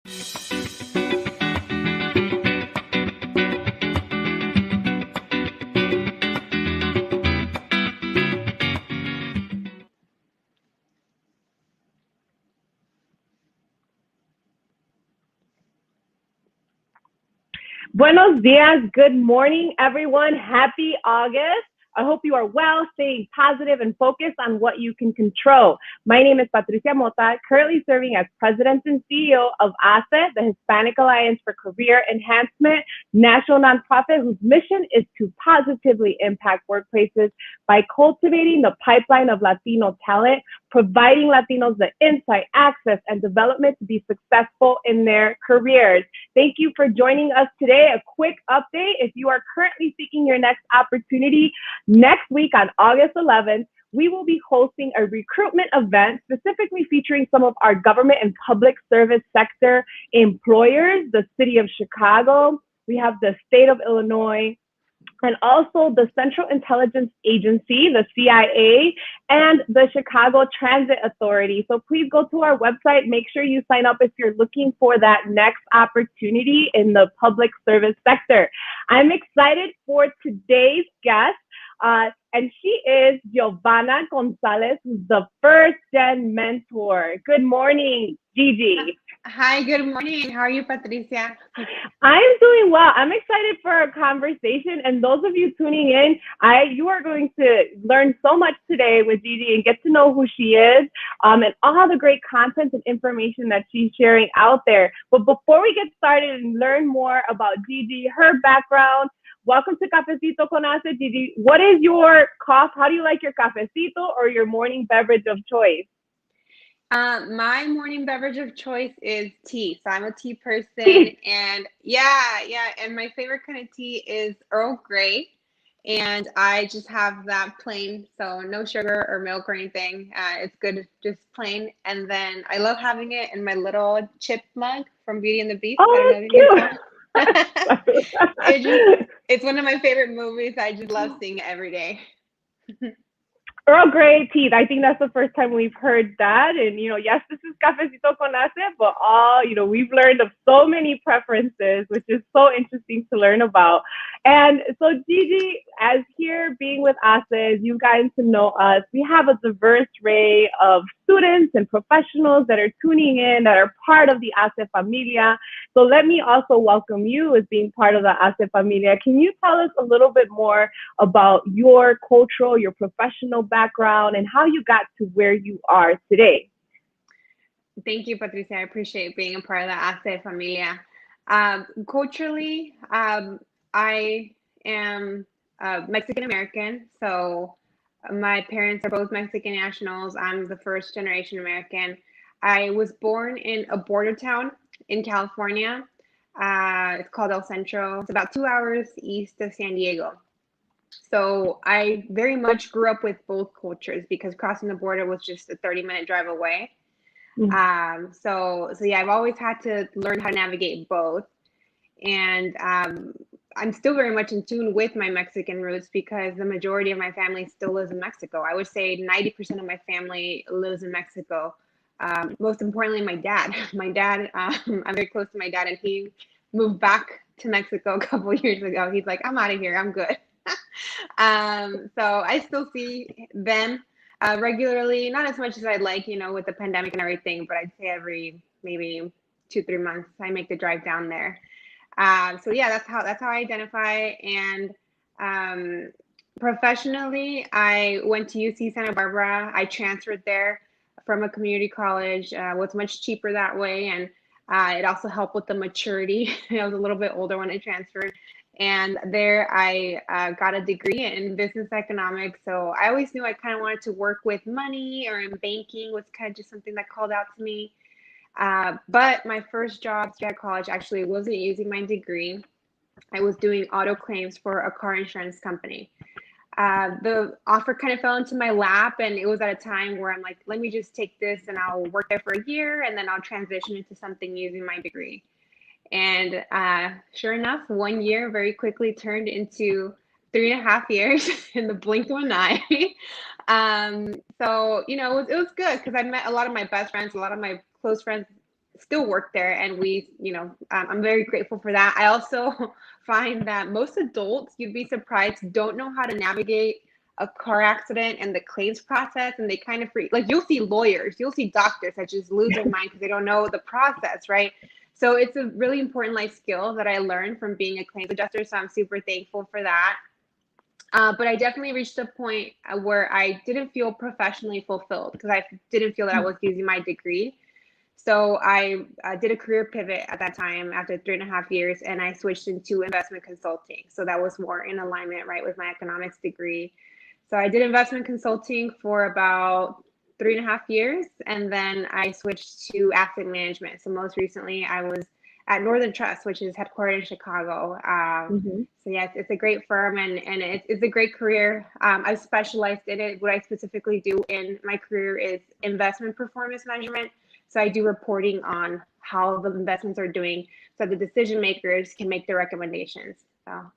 Buenos dias. Good morning, everyone. Happy August. I hope you are well, staying positive and focused on what you can control. My name is Patricia Mota, currently serving as President and CEO of HACE, the Hispanic Alliance for Career Enhancement, national nonprofit whose mission is to positively impact workplaces by cultivating the pipeline of Latino talent, providing Latinos the insight, access, and development to be successful in their careers. Thank you for joining us today. A quick update: if you are currently seeking your next opportunity, next week on August 11th, we will be hosting a recruitment event specifically featuring some of our government and public service sector employers, the city of Chicago, we have the state of Illinois, and also the Central Intelligence Agency, the CIA, and the Chicago Transit Authority. So please go to our website, make sure you sign up if you're looking for that next opportunity in the public service sector. I'm excited for today's guest. And she is Giovanna Gonzalez, who's the first gen mentor. Good morning, Gigi. Hi, good morning. How are you, Patricia? I'm doing well. I'm excited for our conversation. And those of you tuning in, you are going to learn so much today with Gigi and get to know who she is, and all the great content and information that she's sharing out there. But before we get started and learn more about Gigi, her background, welcome to Cafecito con HACE. Gigi, what is your how do you like your cafecito or your morning beverage of choice? My morning beverage of choice is tea. So I'm a tea person, and and my favorite kind of tea is Earl Grey, and I just have that plain, so no sugar or milk or anything. It's good, just plain. And then I love having it in my little chip mug from Beauty and the Beast. Oh, that's cute. It's one of my favorite movies. I just love seeing it every day. Earl Grey tea. I think that's the first time we've heard that. And, yes, this is Cafecito con HACE, but we've learned of so many preferences, which is so interesting to learn about. And so, Gigi, as here being with HACE, you guys to know us, we have a diverse array of students and professionals that are tuning in, that are part of the HACE Familia. So let me also welcome you as being part of the HACE Familia. Can you tell us a little bit more about your cultural, your professional background, and how you got to where you are today? Thank you, Patricia. I appreciate being a part of the HACE Familia. Culturally, I am Mexican American, so my parents are both Mexican nationals. I'm the first generation American. I was born in a border town in California. It's called El Centro. It's about 2 hours east of San Diego. So I very much grew up with both cultures because crossing the border was just a 30-minute drive away. Mm-hmm. So I've always had to learn how to navigate both. And I'm still very much in tune with my Mexican roots because the majority of my family still lives in Mexico. I would say 90% of my family lives in Mexico. Most importantly, my dad. I'm very close to my dad, and he moved back to Mexico a couple of years ago. He's like, I'm out of here. I'm good. So I still see them regularly, not as much as I'd like, with the pandemic and everything, but I'd say every maybe 2-3 months I make the drive down there. So that's how I identify. And professionally, I went to UC Santa Barbara. I transferred there from a community college. Was much cheaper that way, and it also helped with the maturity. I was a little bit older when I transferred. And there I got a degree in business economics. So I always knew I kind of wanted to work with money, or in banking was kind of just something that called out to me. But my first job straight out of college actually wasn't using my degree. I was doing auto claims for a car insurance company. The offer kind of fell into my lap, and it was at a time where I'm like, let me just take this and I'll work there for a year, and then I'll transition into something using my degree. And sure enough, 1 year very quickly turned into 3.5 years in the blink of an eye. So, it was good because I met a lot of my best friends, a lot of my close friends still work there, and we, I'm very grateful for that. I also find that most adults, you'd be surprised, don't know how to navigate a car accident and the claims process, and they kind of like, you'll see lawyers, you'll see doctors that just lose their mind because they don't know the process, right? So it's a really important life skill that I learned from being a claims adjuster. So I'm super thankful for that. But I definitely reached a point where I didn't feel professionally fulfilled because I didn't feel that I was using my degree. So I did a career pivot at that time after 3.5 years, and I switched into investment consulting. So that was more in alignment, right, with my economics degree. So I did investment consulting for about 3.5 years, and then I switched to asset management. So most recently, I was at Northern Trust, which is headquartered in Chicago. So yes, it's a great firm, and it's a great career. I've specialized in it. What I specifically do in my career is investment performance measurement. So I do reporting on how the investments are doing, so the decision makers can make their recommendations. So.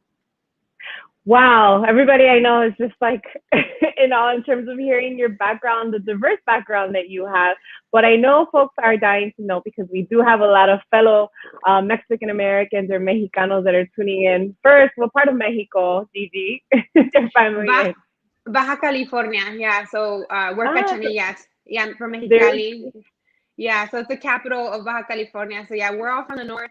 Wow, everybody I know is just like in awe in terms of hearing your background, the diverse background that you have. But I know folks are dying to know, because we do have a lot of fellow Mexican Americans or Mexicanos that are tuning in. First, what part of Mexico, Gigi, your family is? Baja California, yeah. So we're Cachanillas. Yeah, I'm from Mexicali. Yeah, so it's the capital of Baja California. So yeah, we're all from the north.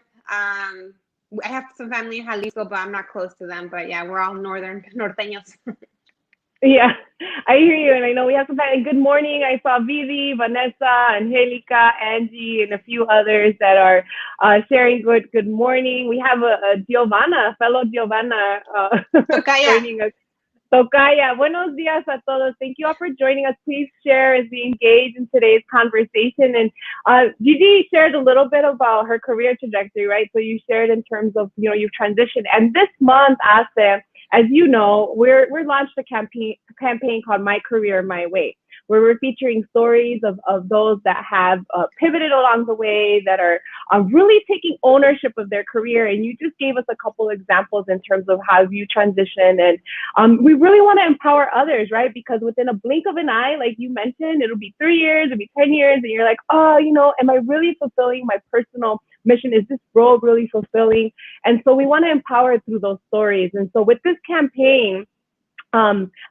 I have some family in Jalisco, but I'm not close to them. But yeah, we're all norteños. Yeah, I hear you. And I know we have some family. Good morning. I saw Vivi, Vanessa, Angelica, Angie, and a few others that are sharing good morning. We have a Giovanna, fellow Giovanna, joining us. Tocaya, buenos días a todos. Thank you all for joining us. Please share as we engage in today's conversation. And Gigi shared a little bit about her career trajectory, right? So you shared in terms of, you've transitioned. And this month, ASE, as you know, we're launched a campaign called My Career, My Way, where we're featuring stories of those that have pivoted along the way, that are really taking ownership of their career. And you just gave us a couple examples in terms of how you transitioned. And we really want to empower others, right? Because within a blink of an eye, like you mentioned, it'll be 3 years, it'll be 10 years, and you're like, oh, am I really fulfilling my personal mission? Is this role really fulfilling? And so we want to empower through those stories. And so with this campaign,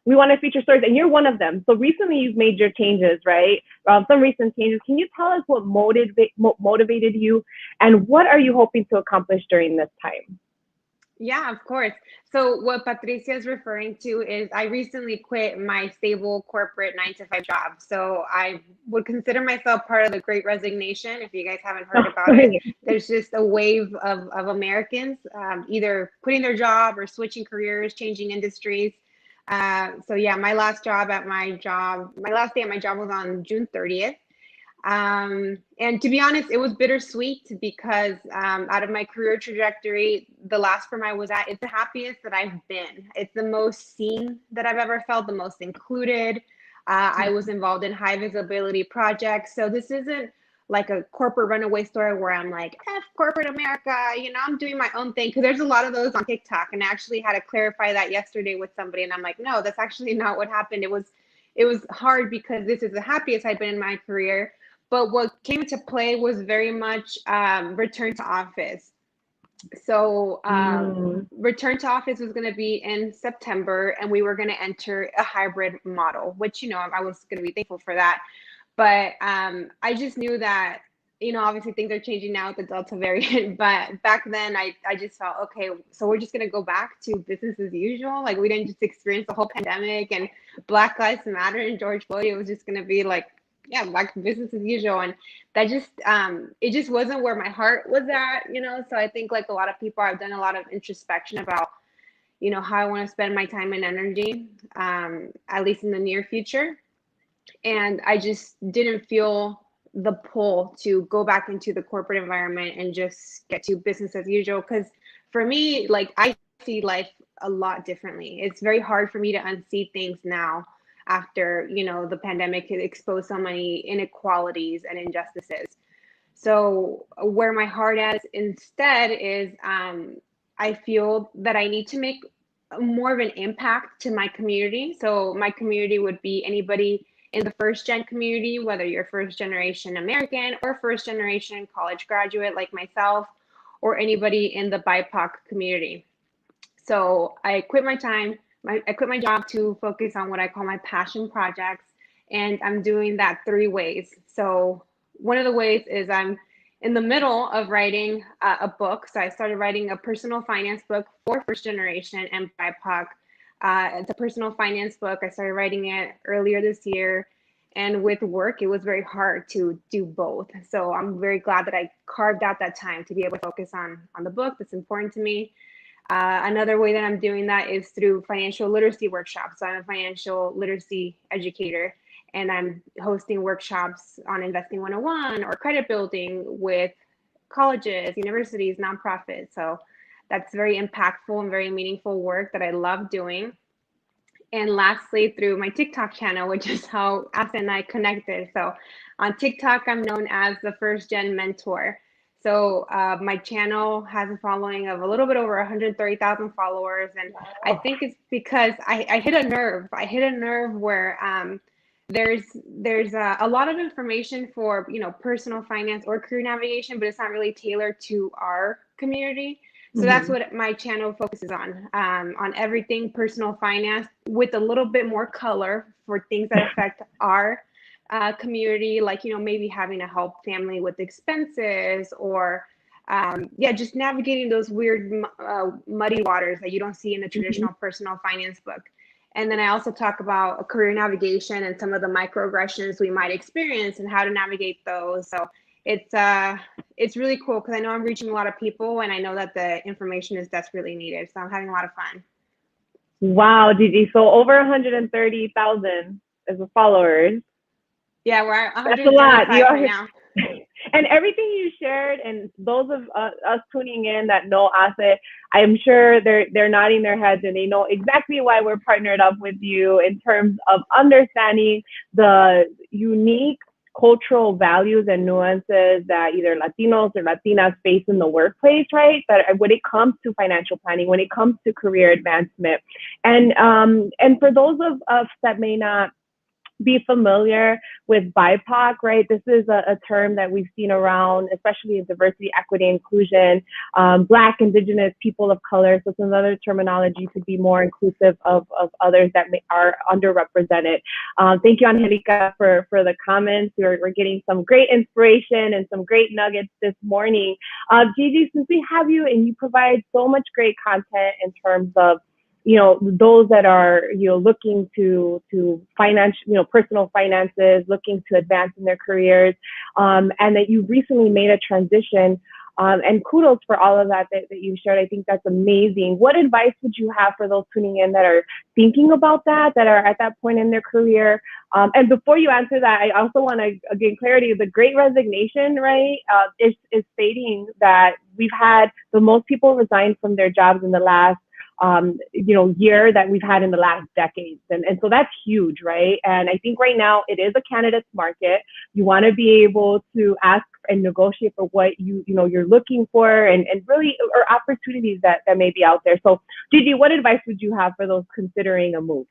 we want to feature stories, and you're one of them. So recently you've made your changes, right? Some recent changes. Can you tell us what motivated you, and what are you hoping to accomplish during this time? Yeah, of course. So what Patricia is referring to is I recently quit my stable corporate 9-to-5 job. So I would consider myself part of the Great Resignation. If you guys haven't heard about it, there's just a wave of Americans either quitting their job or switching careers, changing industries. So yeah, my last day at my job was on June 30th. And to be honest, it was bittersweet because out of my career trajectory, the last firm I was at, it's the happiest that I've been. It's the most seen that I've ever felt, the most included. I was involved in high visibility projects. So this isn't like a corporate runaway story where I'm like, F corporate America, I'm doing my own thing. Because there's a lot of those on TikTok. And I actually had to clarify that yesterday with somebody. And I'm like, no, that's actually not what happened. It was hard because this is the happiest I've been in my career. But what came into play was very much return to office. So return to office was going to be in September, and we were going to enter a hybrid model, which, I was going to be thankful for that. But I just knew that, obviously things are changing now with the Delta variant. But back then I just felt, okay, so we're just going to go back to business as usual. Like we didn't just experience the whole pandemic and Black Lives Matter and George Floyd. It was just going to be like, yeah, like business as usual. And that just, it just wasn't where my heart was at, So I think like a lot of people, I've done a lot of introspection about, how I want to spend my time and energy, at least in the near future. And I just didn't feel the pull to go back into the corporate environment and just get to business as usual. Because for me, like I see life a lot differently. It's very hard for me to unsee things now after, the pandemic exposed so many inequalities and injustices. So where my heart is instead is I feel that I need to make more of an impact to my community. So my community would be anybody in the first gen community, whether you're first generation American or first generation college graduate like myself, or anybody in the BIPOC community. So I quit my job to focus on what I call my passion projects. And I'm doing that 3 ways. So one of the ways is I'm in the middle of writing a book. So I started writing a personal finance book for first generation and BIPOC. It's a personal finance book. I started writing it earlier this year. And with work, it was very hard to do both. So I'm very glad that I carved out that time to be able to focus on the book. That's important to me. Another way that I'm doing that is through financial literacy workshops. So I'm a financial literacy educator, and I'm hosting workshops on Investing 101 or credit building with colleges, universities, nonprofits. So that's very impactful and very meaningful work that I love doing. And lastly, through my TikTok channel, which is how Asa and I connected. So on TikTok, I'm known as the First Gen Mentor. So my channel has a following of a little bit over 130,000 followers. And I think it's because I hit a nerve. I hit a nerve where there's a lot of information for, personal finance or career navigation, but it's not really tailored to our community. So that's what my channel focuses on everything personal finance with a little bit more color for things that affect our community, like, maybe having to help family with expenses or, just navigating those weird muddy waters that you don't see in the traditional personal finance book. And then I also talk about career navigation and some of the microaggressions we might experience and how to navigate those. So it's really cool because I know I'm reaching a lot of people and I know that the information is desperately needed. So I'm having a lot of fun. Wow, Gigi. So over 130,000 as a followers. Yeah, we're at 135 That's a lot. right now. And everything you shared, and those of us tuning in that know Asa, I'm sure they're nodding their heads and they know exactly why we're partnered up with you in terms of understanding the unique cultural values and nuances that either Latinos or Latinas face in the workplace, right? That when it comes to financial planning, when it comes to career advancement, and for those of us that may not be familiar with BIPOC, right? This is a term that we've seen around, especially in diversity, equity, inclusion, Black, Indigenous, people of color. So some other terminology to be more inclusive of others that are underrepresented. Thank you, Angelica, for the comments. We're getting some great inspiration and some great nuggets this morning. Gigi, since we have you and you provide so much great content in terms of those that are, looking to finance, personal finances, looking to advance in their careers, and that you recently made a transition, and kudos for all of that you shared. I think that's amazing. What advice would you have for those tuning in that are thinking about that are at that point in their career? And before you answer that, I also want to gain clarity. The Great Resignation, right, is stating that we've had the most people resign from their jobs in the last year that we've had in the last decades. And so that's huge, right? And I think right now it is a candidate's market. You want to be able to ask and negotiate for what you're looking for and really, or opportunities that may be out there. So Gigi, what advice would you have for those considering a move?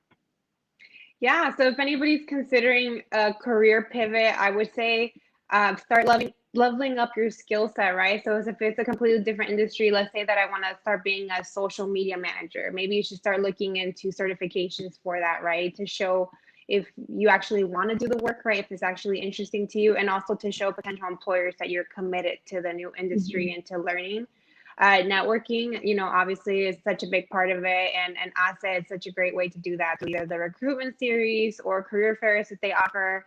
Yeah, so if anybody's considering a career pivot, I would say start leveling up your skill set, right? So if it's a completely different industry, let's say that I want to start being a social media manager, maybe you should start looking into certifications for that, right? To show if you actually want to do the work, right? If it's actually interesting to you, and also to show potential employers that you're committed to the new industry and to learning. Networking, obviously is such a big part of it. And Asa, it's such a great way to do that, either the recruitment series or career fairs that they offer.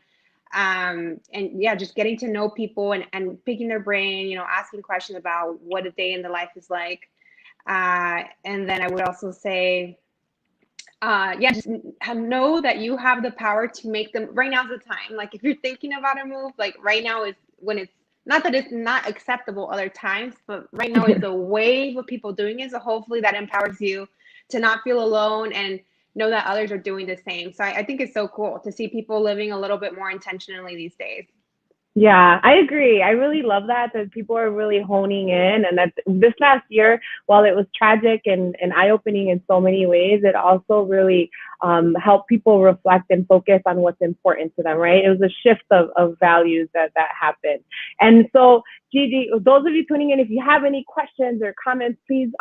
And yeah, just getting to know people and picking their brain, asking questions about what a day in the life is like. And then I would also say, just know that you have the power to make them. Right now's the time. Like if you're thinking about a move, like right now is when it's not that it's not acceptable other times, but right now is a wave of people doing it. So hopefully that empowers you to not feel alone and know that others are doing the same. So I think it's so cool to see people living a little bit more intentionally these days. Yeah, I agree. I really love that people are really honing in, and that this last year, while it was tragic and eye-opening in so many ways, it also really helped people reflect and focus on what's important to them, right? It was a shift of values that happened. And so, Gigi, those of you tuning in, if you have any questions or comments, please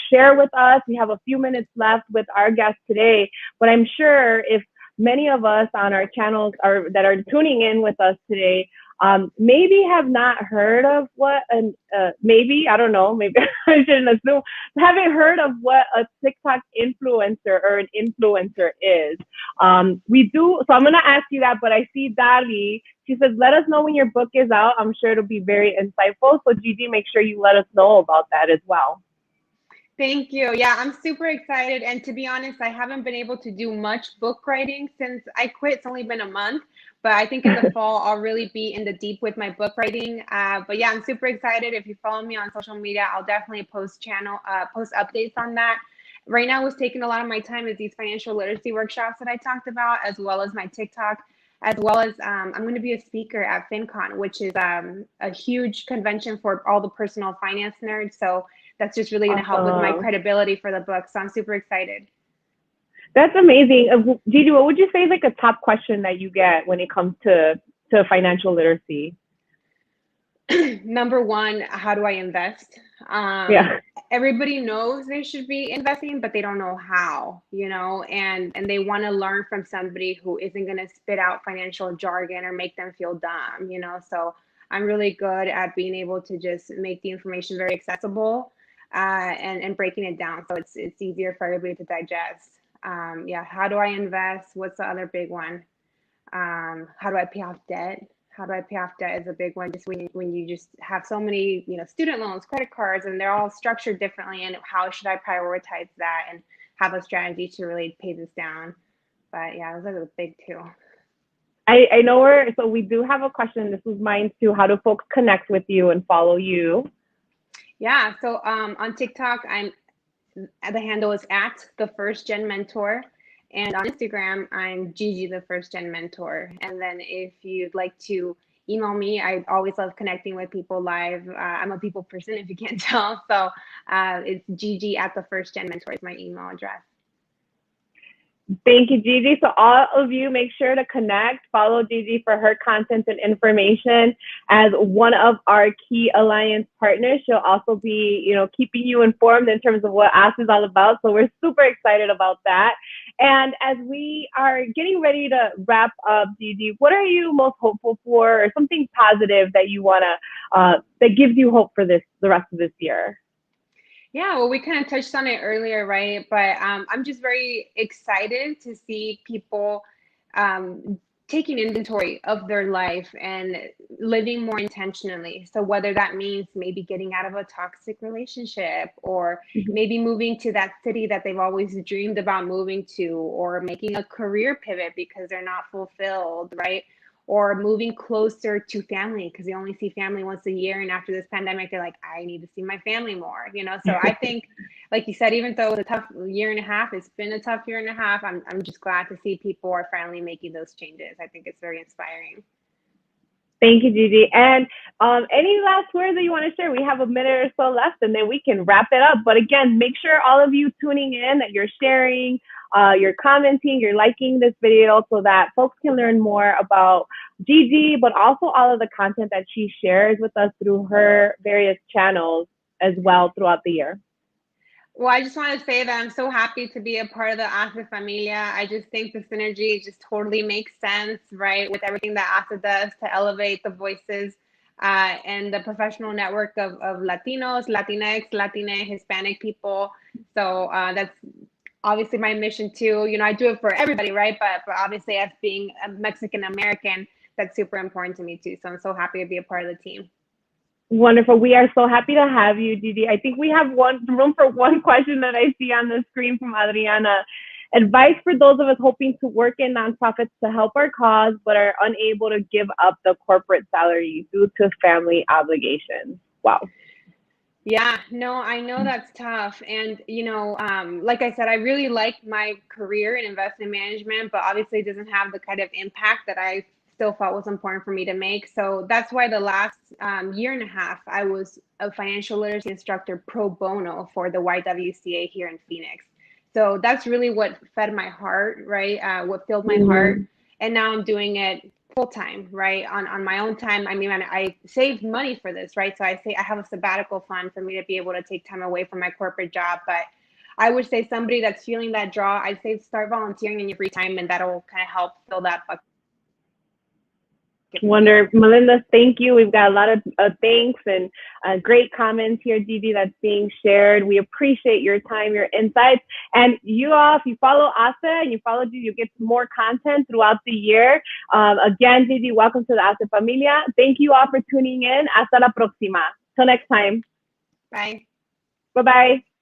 share with us. We have a few minutes left with our guest today, but I'm sure if many of us on our channels are that are tuning in with us today maybe have not heard of what an maybe I don't know, maybe I shouldn't assume, haven't heard of what a TikTok influencer or an influencer is. We do, so I'm gonna ask you that, but I see Dali. She says, let us know when your book is out. I'm sure it'll be very insightful. So Gigi, make sure you let us know about that as well. Thank you. Yeah, I'm super excited. And to be honest, I haven't been able to do much book writing since I quit. It's only been a month, but I think in the fall, I'll really be in the deep with my book writing. But yeah, I'm super excited. If you follow me on social media, I'll definitely post updates on that. Right now, what's taking a lot of my time is these financial literacy workshops that I talked about, as well as my TikTok, as well as I'm going to be a speaker at FinCon, which is a huge convention for all the personal finance nerds. So that's just really going to help with my credibility for the book. So I'm super excited. That's amazing. Gigi, what would you say is like a top question that you get when it comes to financial literacy? Number one, how do I invest? Yeah. Everybody knows they should be investing, but they don't know how, and they want to learn from somebody who isn't going to spit out financial jargon or make them feel dumb, So I'm really good at being able to just make the information very accessible and breaking it down so it's easier for everybody to digest. Yeah, how do I invest? What's the other big one? How do I pay off debt? How do I pay off debt is a big one. Just when you just have so many, student loans, credit cards, and they're all structured differently. And how should I prioritize that and have a strategy to really pay this down? But yeah, those are the big two. I know so we do have a question. This was mine too. How do folks connect with you and follow you? Yeah, so on TikTok, the handle is at the First Gen Mentor. And on Instagram, I'm Gigi, the First Gen Mentor. And then if you'd like to email me, I always love connecting with people live. I'm a people person, if you can't tell. So it's Gigi at the First Gen Mentor is my email address. Thank you, Gigi. So all of you, make sure to connect, follow Gigi for her content and information as one of our key alliance partners. She'll also be, keeping you informed in terms of what HACE is all about. So we're super excited about that. And as we are getting ready to wrap up, Gigi, what are you most hopeful for, or something positive that you that gives you hope for the rest of this year? Yeah, well, we kind of touched on it earlier, right? But I'm just very excited to see people taking inventory of their life and living more intentionally. So whether that means maybe getting out of a toxic relationship, or maybe moving to that city that they've always dreamed about moving to, or making a career pivot because they're not fulfilled, right? Or moving closer to family because they only see family once a year. And after this pandemic, they're like, I need to see my family more, So I think, like you said, even though it's a tough year and a half, it's been a tough year and a half, I'm just glad to see people are finally making those changes. I think it's very inspiring. Thank you, Gigi. And any last words that you want to share? We have a minute or so left, and then we can wrap it up. But again, make sure all of you tuning in that you're sharing, you're commenting, you're liking this video so that folks can learn more about Gigi, but also all of the content that she shares with us through her various channels as well throughout the year. Well, I just want to say that I'm so happy to be a part of the HACE Familia. I just think the synergy just totally makes sense, right? With everything that HACE does to elevate the voices and the professional network of Latinos, Latinx, Latina, Hispanic people. So that's obviously my mission too. I do it for everybody, right? But obviously as being a Mexican American, that's super important to me too. So I'm so happy to be a part of the team. Wonderful. We are so happy to have you, Gigi. I think we have room for one question that I see on the screen from Adriana. Advice for those of us hoping to work in nonprofits to help our cause, but are unable to give up the corporate salary due to family obligations. Wow. Yeah, no, I know that's tough. And, like I said, I really like my career in investment management, but obviously it doesn't have the kind of impact that I still felt was important for me to make. So that's why the last year and a half, I was a financial literacy instructor pro bono for the YWCA here in Phoenix. So that's really what fed my heart, right? What filled my heart. And now I'm doing it full time, right? On my own time. I mean, I saved money for this, right? So I say I have a sabbatical fund for me to be able to take time away from my corporate job. But I would say somebody that's feeling that draw, I'd say start volunteering in your free time, and that'll kind of help fill that bucket. Melinda, thank you. We've got a lot of thanks and great comments here, Gigi, that's being shared. We appreciate your time, your insights. And you all, if you follow ACE and you follow Gigi, you get more content throughout the year. Again, Gigi, welcome to the ACE Familia. Thank you all for tuning in. Hasta la próxima. Till next time. Bye. Bye-bye.